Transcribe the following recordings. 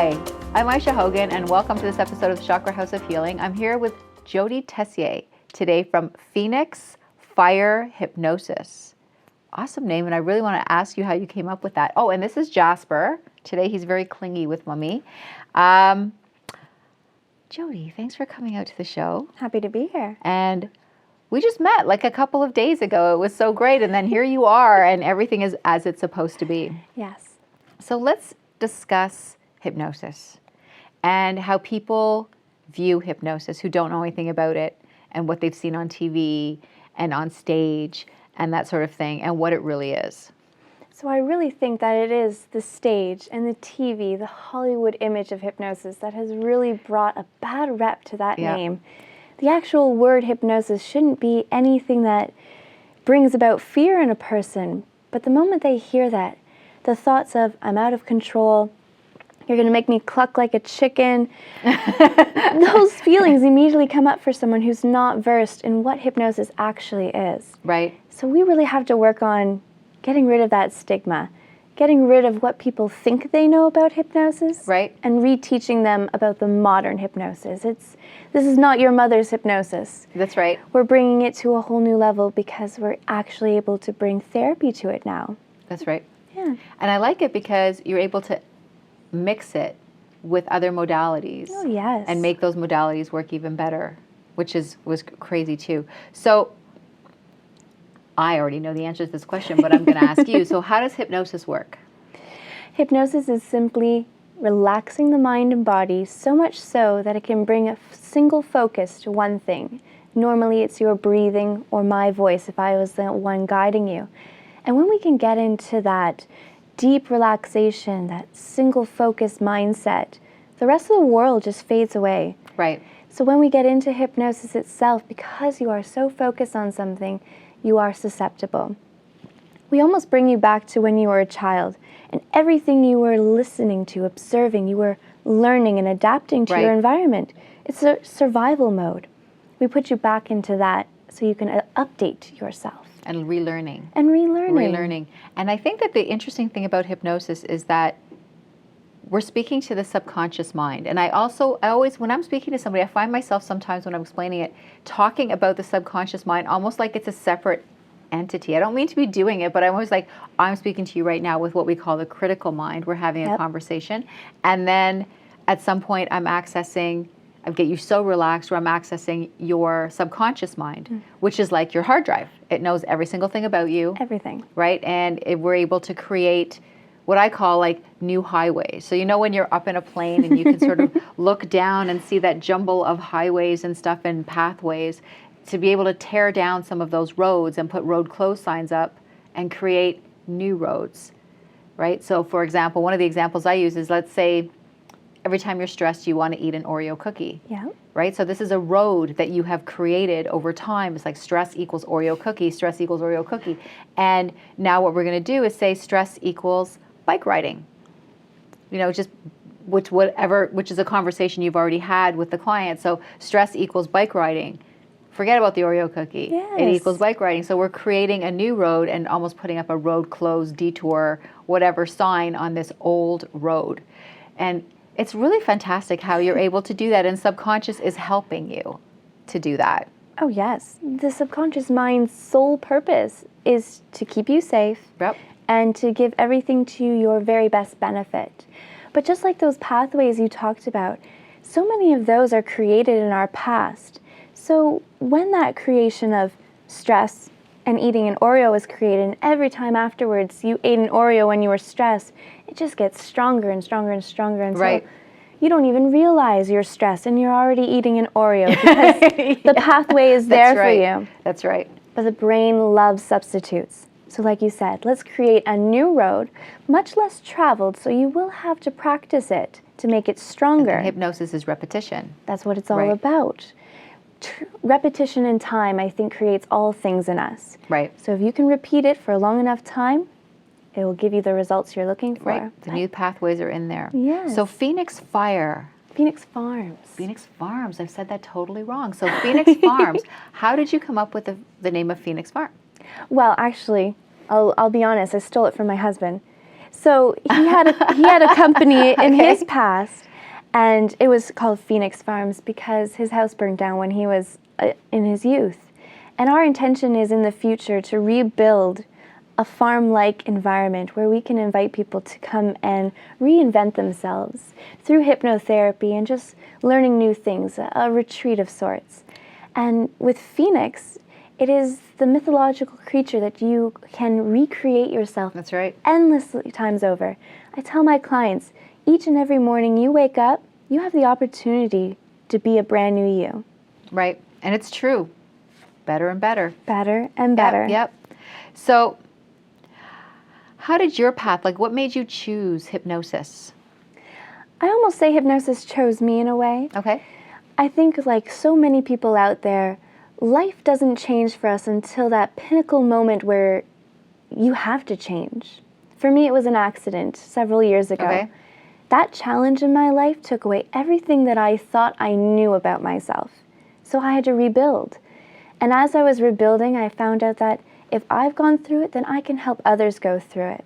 Hi, I'm Ayse Hogan, and welcome to this episode of the Chakra House of Healing. I'm here with Jodie Tessier today from Phoenix Fire Hypnosis. Awesome name, and I really want to ask you how you came up with that. Oh, and this is Jasper. Today he's very clingy with Mummy. Jodie, thanks for coming out to the show. Happy to be here. And we just met like a couple of days ago. It was so great, and then here you are, and everything is as it's supposed to be. Yes. So let's discuss hypnosis and how people view hypnosis who don't know anything about it and what they've seen on TV and on stage and that sort of thing and what it really is. So I really think that it is the stage and the TV, the Hollywood image of hypnosis that has really brought a bad rep to that name. The actual word hypnosis shouldn't be anything that brings about fear in a person, but the moment they hear that, the thoughts of, I'm out of control, you're going to make me cluck like a chicken, those feelings immediately come up for someone who's not versed in what hypnosis actually is. Right. So we really have to work on getting rid of that stigma, getting rid of what people think they know about hypnosis, Right. and reteaching them about the modern hypnosis. This is not your mother's hypnosis. That's right. We're bringing it to a whole new level because we're actually able to bring therapy to it now. That's right. Yeah. And I like it because you're able to mix it with other modalities. Oh, yes. And make those modalities work even better, which was crazy too. So I already know the answer to this question, but I'm going to ask you. So how does hypnosis work? Hypnosis is simply relaxing the mind and body so much so that it can bring a single focus to one thing. Normally it's your breathing or my voice if I was the one guiding you. And when we can get into that deep relaxation, that single focus mindset, the rest of the world just fades away. Right. So when we get into hypnosis itself, because you are so focused on something, you are susceptible. We almost bring you back to when you were a child and everything you were listening to, observing, you were learning and adapting to your environment. It's a survival mode. We put you back into that so you can update yourself. And relearning. And relearning. Relearning. And I think that the interesting thing about hypnosis is that we're speaking to the subconscious mind. And I always, when I'm speaking to somebody, I find myself sometimes when I'm explaining it, talking about the subconscious mind almost like it's a separate entity. I don't mean to be doing it, but I'm always like, I'm speaking to you right now with what we call the critical mind. We're having a conversation. And then at some point I get you so relaxed where I'm accessing your subconscious mind, which is like your hard drive. It knows every single thing about you. Everything. Right? And we're able to create what I call like new highways. So you know when you're up in a plane and you can sort of look down and see that jumble of highways and stuff and pathways, to be able to tear down some of those roads and put road closed signs up and create new roads, right? So for example, one of the examples I use is, let's say every time you're stressed, you want to eat an Oreo cookie. Yeah. Right? So this is a road that you have created over time. It's like stress equals Oreo cookie, stress equals Oreo cookie. And now what we're going to do is say stress equals bike riding. You know, just which is a conversation you've already had with the client. So stress equals bike riding. Forget about the Oreo cookie. Yes. It equals bike riding. So we're creating a new road and almost putting up a road closed, detour, whatever sign on this old road. And it's really fantastic how you're able to do that, and subconscious is helping you to do that. Oh, yes. The subconscious mind's sole purpose is to keep you safe and to give everything to your very best benefit. But just like those pathways you talked about, so many of those are created in our past. So when that creation of stress and eating an Oreo is created, and every time afterwards you ate an Oreo when you were stressed, it just gets stronger and stronger and stronger until you don't even realize you're stressed and you're already eating an Oreo because the pathway is there for you. That's right. But the brain loves substitutes. So like you said, let's create a new road, much less traveled, so you will have to practice it to make it stronger. And hypnosis is repetition. That's what it's all about. Repetition in time, I think, creates all things in us. Right. So if you can repeat it for a long enough time, it will give you the results you're looking for. Right. The new pathways are in there. Yes. So Phoenix Fire. Phoenix Farms. Phoenix Farms. I've said that totally wrong. So Phoenix Farms. How did you come up with the name of Phoenix Farm? Well, actually, I'll be honest, I stole it from my husband. So he had a company in his past, and it was called Phoenix Farms because his house burned down when he was in his youth. And our intention is in the future to rebuild a farm-like environment where we can invite people to come and reinvent themselves through hypnotherapy and just learning new things, a retreat of sorts. And with Phoenix, it is the mythological creature that you can recreate yourself. That's right. Endless times over. I tell my clients, each and every morning you wake up, you have the opportunity to be a brand new you. Right. And it's true. Better and better. Better and better. Yep. So how did your path, like what made you choose hypnosis? I almost say hypnosis chose me in a way. Okay. I think like so many people out there, life doesn't change for us until that pinnacle moment where you have to change. For me, it was an accident several years ago. Okay. That challenge in my life took away everything that I thought I knew about myself. So I had to rebuild. And as I was rebuilding, I found out that if I've gone through it, then I can help others go through it.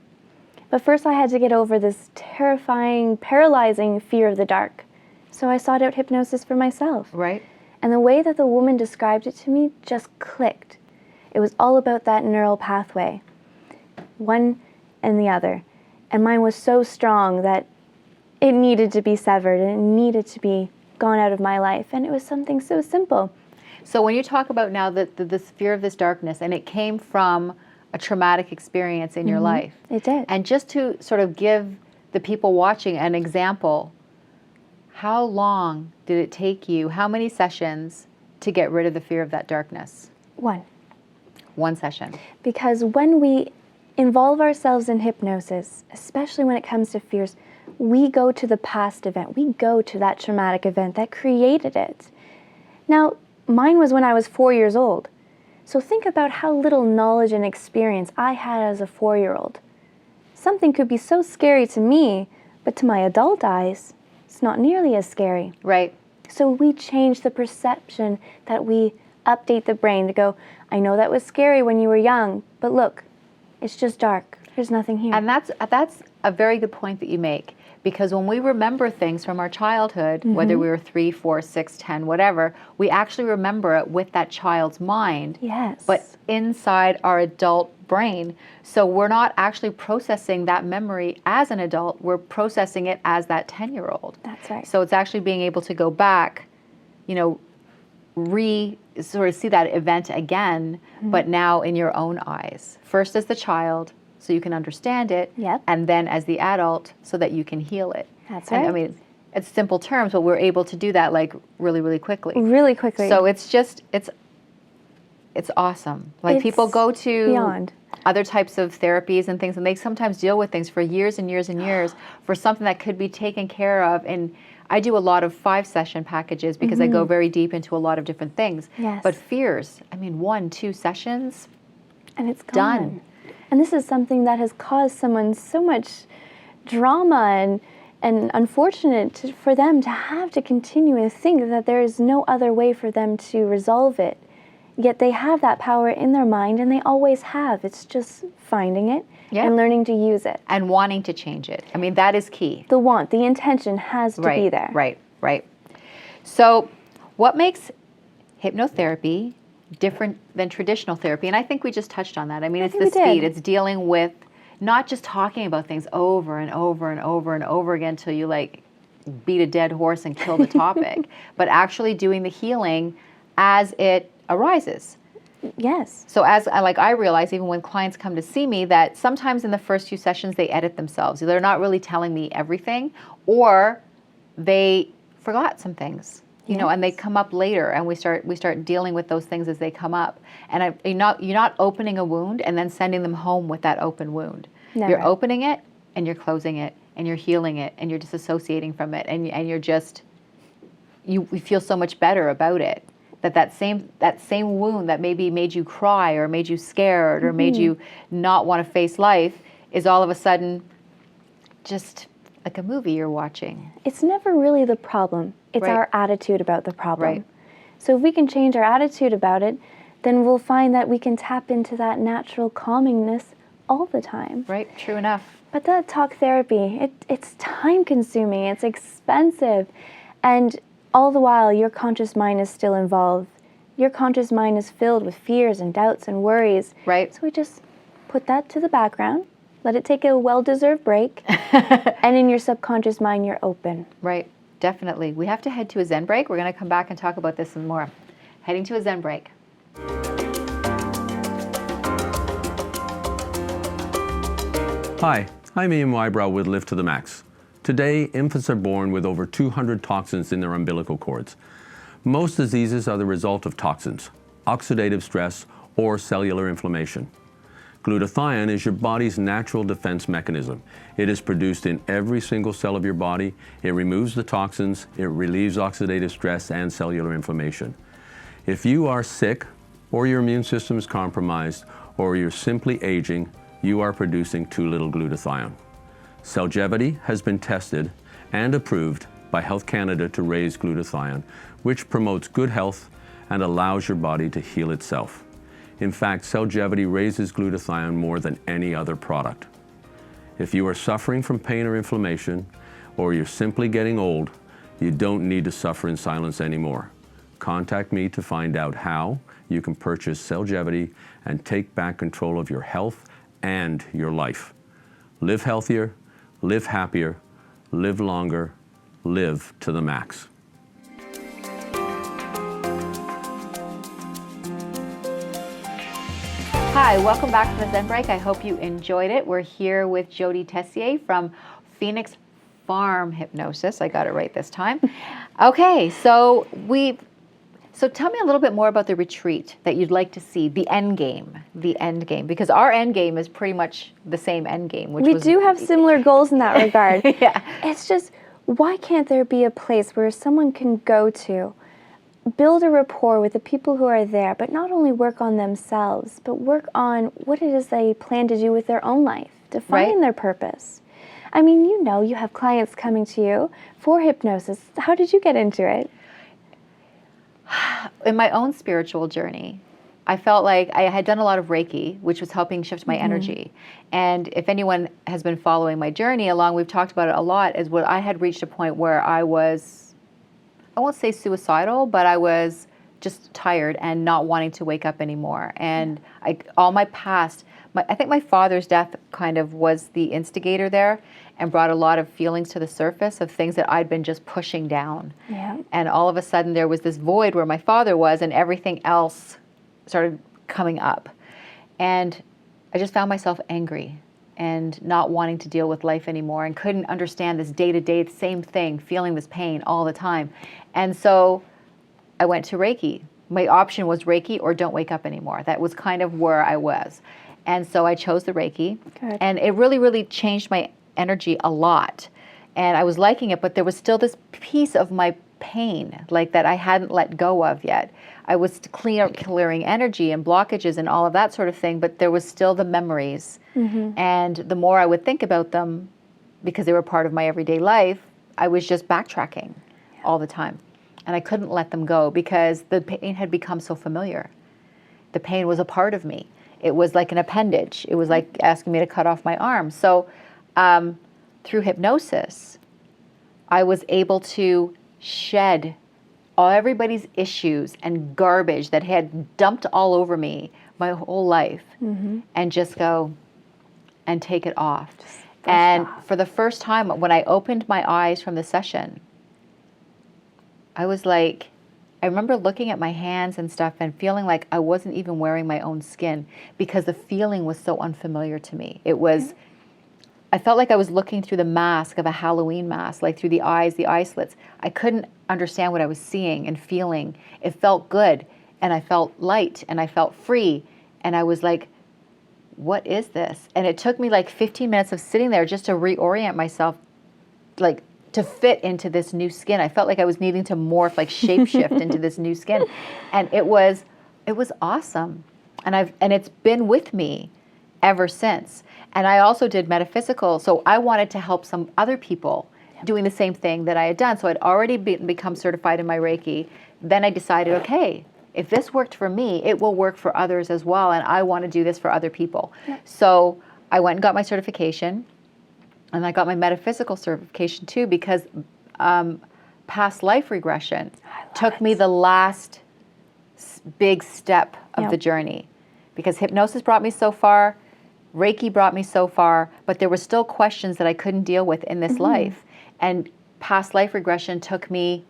But first I had to get over this terrifying, paralyzing fear of the dark. So I sought out hypnosis for myself. Right. And the way that the woman described it to me just clicked. It was all about that neural pathway, one and the other. And mine was so strong that it needed to be severed and it needed to be gone out of my life. And it was something so simple. So when you talk about now this fear of this darkness, and it came from a traumatic experience in your life. It did. And just to sort of give the people watching an example, how long did it take you, how many sessions to get rid of the fear of that darkness? One session. Because when we involve ourselves in hypnosis, especially when it comes to fears, we go to the past event. We go to that traumatic event that created it. Now, mine was when I was 4 years old. So think about how little knowledge and experience I had as a 4-year-old. Something could be so scary to me, but to my adult eyes, it's not nearly as scary. Right. So we change the perception, that we update the brain to go, I know that was scary when you were young, but look, it's just dark. There's nothing here. And that's a very good point that you make. Because when we remember things from our childhood, whether we were 3, 4, 6, 10, whatever, we actually remember it with that child's mind. Yes. But inside our adult brain. So we're not actually processing that memory as an adult. We're processing it as that 10-year-old. That's right. So it's actually being able to go back, sort of see that event again, but now in your own eyes. First as the child, so you can understand it, Yep. and then as the adult, so that you can heal it. That's And right. I mean, it's simple terms, but we're able to do that like really, really quickly. Really quickly. So it's just, it's awesome. Like It's people go to beyond. other types of therapies and things, and they sometimes deal with things for years and years and years for something that could be taken care of. And I do a lot of 5-session packages because I go very deep into a lot of different things. Yes. But fears, 1, 2 sessions, And it's done. gone. And this is something that has caused someone so much drama and unfortunate for them to have to continue and think that there is no other way for them to resolve it. Yet they have that power in their mind, and they always have. It's just finding it and learning to use it. And wanting to change it. That is key. The want, the intention has to be there. Right. So what makes hypnotherapy different than traditional therapy? And I think we just touched on that. It's the speed. It's dealing with not just talking about things over and over and over and over again until you beat a dead horse and kill the topic, but actually doing the healing as it arises. Yes. So as I realize, even when clients come to see me, that sometimes in the first few sessions they edit themselves. They're not really telling me everything, or they forgot some things. And they come up later, and we start dealing with those things as they come up. And you're not opening a wound and then sending them home with that open wound. Never. You're opening it and you're closing it and you're healing it and you're disassociating from it, and you're just you feel so much better about it. That same wound that maybe made you cry or made you scared or made you not want to face life is all of a sudden just like a movie you're watching. It's never really the problem. It's Right. our attitude about the problem. Right. So if we can change our attitude about it, then we'll find that we can tap into that natural calmingness all the time. Right, true enough. But that talk therapy, it's time consuming, it's expensive, and all the while your conscious mind is still involved. Your conscious mind is filled with fears and doubts and worries. Right. So we just put that to the background, let it take a well-deserved break, and in your subconscious mind, you're open. Right, definitely. We have to head to a Zen break. We're going to come back and talk about this some more. Heading to a Zen break. Hi, I'm Ian Wybrow with Lift to the Max. Today, infants are born with over 200 toxins in their umbilical cords. Most diseases are the result of toxins, oxidative stress, or cellular inflammation. Glutathione is your body's natural defense mechanism. It is produced in every single cell of your body. It removes the toxins, it relieves oxidative stress and cellular inflammation. If you are sick, or your immune system is compromised, or you're simply aging, you are producing too little glutathione. Celgevity has been tested and approved by Health Canada to raise glutathione, which promotes good health and allows your body to heal itself. In fact, Celgevity raises glutathione more than any other product. If you are suffering from pain or inflammation, or you're simply getting old, you don't need to suffer in silence anymore. Contact me to find out how you can purchase Celgevity and take back control of your health and your life. Live healthier, live happier, live longer, live to the max. Hi, welcome back to the Zen Break. I hope you enjoyed it. We're here with Jodie Tessier from Phoenix Farm Hypnosis. I got it right this time. Okay, so tell me a little bit more about the retreat that you'd like to see, the end game, because our end game is pretty much the same end game. We do have similar goals in that regard. Yeah. It's just, why can't there be a place where someone can go to, build a rapport with the people who are there, but not only work on themselves, but work on what it is they plan to do with their own life, to find their purpose. I mean, you have clients coming to you for hypnosis. How did you get into it? In my own spiritual journey, I felt like I had done a lot of Reiki, which was helping shift my energy. And if anyone has been following my journey along, we've talked about it a lot, is what I had reached a point where I was, I won't say suicidal, but I was just tired and not wanting to wake up anymore. And all my past, I think my father's death kind of was the instigator there and brought a lot of feelings to the surface of things that I'd been just pushing down. Yeah. And all of a sudden there was this void where my father was and everything else started coming up. And I just found myself angry and not wanting to deal with life anymore and couldn't understand this day-to-day, the same thing, feeling this pain all the time. And so I went to Reiki. My option was Reiki or don't wake up anymore. That was kind of where I was. And so I chose the Reiki. Good. And it really, really changed my energy a lot. And I was liking it, but there was still this piece of my pain, like that I hadn't let go of yet. I was clearing energy and blockages and all of that sort of thing, but there was still the memories. And the more I would think about them, because they were part of my everyday life, I was just backtracking all the time. And I couldn't let them go because the pain had become so familiar. The pain was a part of me. It was like an appendage. It was like asking me to cut off my arm. So through hypnosis, I was able to shed everybody's issues and garbage that had dumped all over me my whole life and just go and take it off. And for the first time, when I opened my eyes from the session, I was like, I remember looking at my hands and stuff and feeling like I wasn't even wearing my own skin because the feeling was so unfamiliar to me. It was, I felt like I was looking through the mask of a Halloween mask, like through the eyes, the eye slits. I couldn't understand what I was seeing and feeling. It felt good, and I felt light, and I felt free, and I was like, what is this? And it took me like 15 minutes of sitting there just to reorient myself, like to fit into this new skin. I felt like I was needing to morph, like shapeshift into this new skin. And it was awesome. And it's been with me ever since. And I also did metaphysical. So I wanted to help some other people doing the same thing that I had done. So I'd already become certified in my Reiki. Then I decided, okay, if this worked for me, it will work for others as well. And I want to do this for other people. Yeah. So I went and got my certification, and I got my metaphysical certification too, because past life regression took me the last big step of the journey, because hypnosis brought me so far, Reiki brought me so far, but there were still questions that I couldn't deal with in this life. And past life regression took me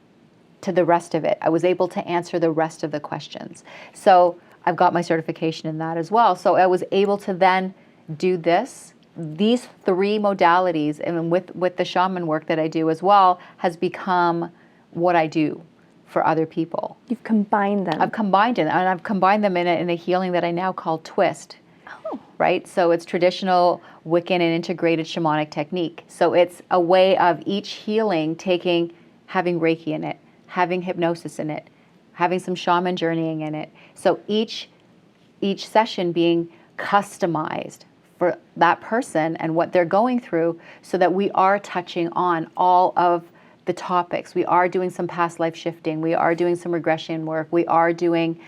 to the rest of it. I was able to answer the rest of the questions. So I've got my certification in that as well. So I was able to then do these 3 modalities, and with the shaman work that I do as well, has become what I do for other people. You've combined them. I've combined it, and I've combined them in a healing that I now call twist. Right? So it's traditional Wiccan and integrated shamanic technique. So it's a way of each healing having Reiki in it, having hypnosis in it, having some shaman journeying in it. So each session being customized for that person and what they're going through, so that we are touching on all of the topics. We are doing some past life shifting. We are doing some regression work. We are doing,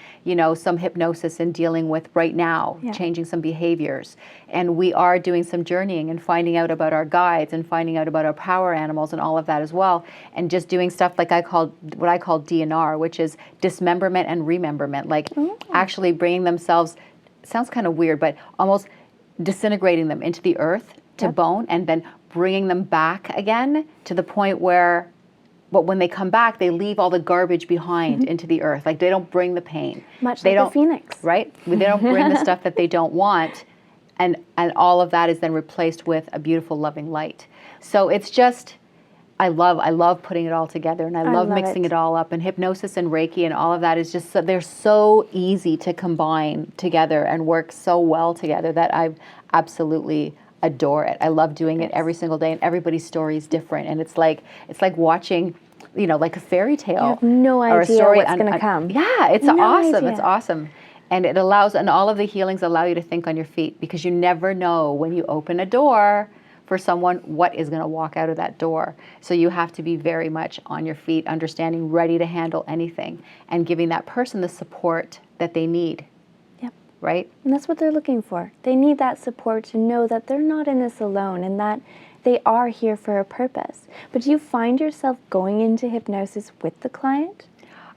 some hypnosis and dealing with right now, changing some behaviors. And we are doing some journeying and finding out about our guides and finding out about our power animals and all of that as well. And just doing stuff like what I call DNR, which is dismemberment and rememberment, like actually bringing themselves, sounds kind of weird, but almost disintegrating them into the earth to bone, and then bringing them back again to the point where, but when they come back, they leave all the garbage behind into the earth. Like, they don't bring the pain. Much like the phoenix. Right? They don't bring the stuff that they don't want. And all of that is then replaced with a beautiful, loving light. So it's just, I love putting it all together, and I love mixing it all up. And hypnosis and Reiki and all of that is just, they're so easy to combine together and work so well together that I absolutely adore it. I love doing it every single day, and everybody's story is different. And it's like watching, like a fairy tale. You have no idea or a story what's going to come. Yeah, it's No awesome. idea. It's awesome. And it allows, and all of the healings allow you to think on your feet, because you never know when you open a door for someone what is going to walk out of that door. So you have to be very much on your feet, understanding, ready to handle anything, and giving that person the support that they need. Right? And that's what they're looking for. They need that support to know that they're not in this alone, and that they are here for a purpose. But do you find yourself going into hypnosis with the client?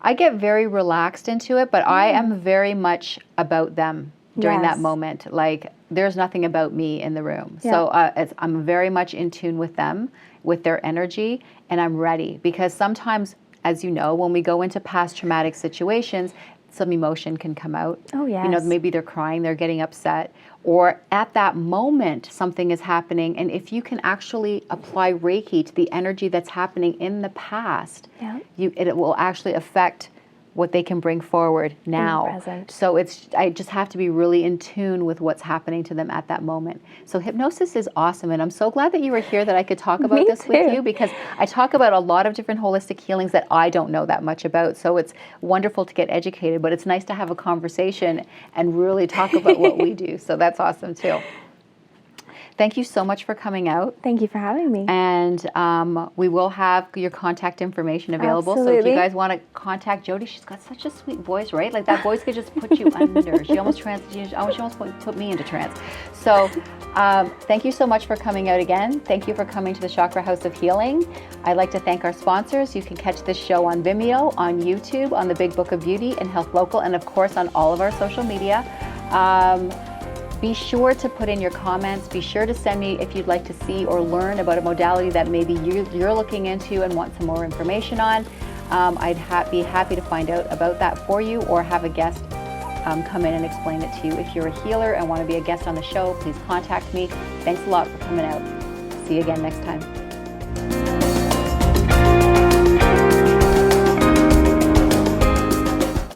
I get very relaxed into it, but I am very much about them during that moment. Like, there's nothing about me in the room. So I'm very much in tune with them, with their energy, and I'm ready. Because sometimes, as you know, when we go into past traumatic situations, some emotion can come out. Oh, yes. Maybe they're crying, they're getting upset, or at that moment something is happening. And if you can actually apply Reiki to the energy that's happening in the past, it will actually affect what they can bring forward now. In the present. So I just have to be really in tune with what's happening to them at that moment. So hypnosis is awesome, and I'm so glad that you were here, that I could talk about this with you, because I talk about a lot of different holistic healings that I don't know that much about. So it's wonderful to get educated, but it's nice to have a conversation and really talk about what we do. So that's awesome too. Thank you so much for coming out. Thank you for having me. And we will have your contact information available. Absolutely. So if you guys want to contact Jodie, she's got such a sweet voice, right? Like, that voice could just put you under. She almost put me into trance. So thank you so much for coming out again. Thank you for coming to the Chakra House of Healing. I'd like to thank our sponsors. You can catch this show on Vimeo, on YouTube, on the Big Book of Beauty and Health Local, and of course on all of our social media. Be sure to put in your comments. Be sure to send me if you'd like to see or learn about a modality that maybe you're looking into and want some more information on. I'd be happy to find out about that for you, or have a guest come in and explain it to you. If you're a healer and want to be a guest on the show, please contact me. Thanks a lot for coming out. See you again next time.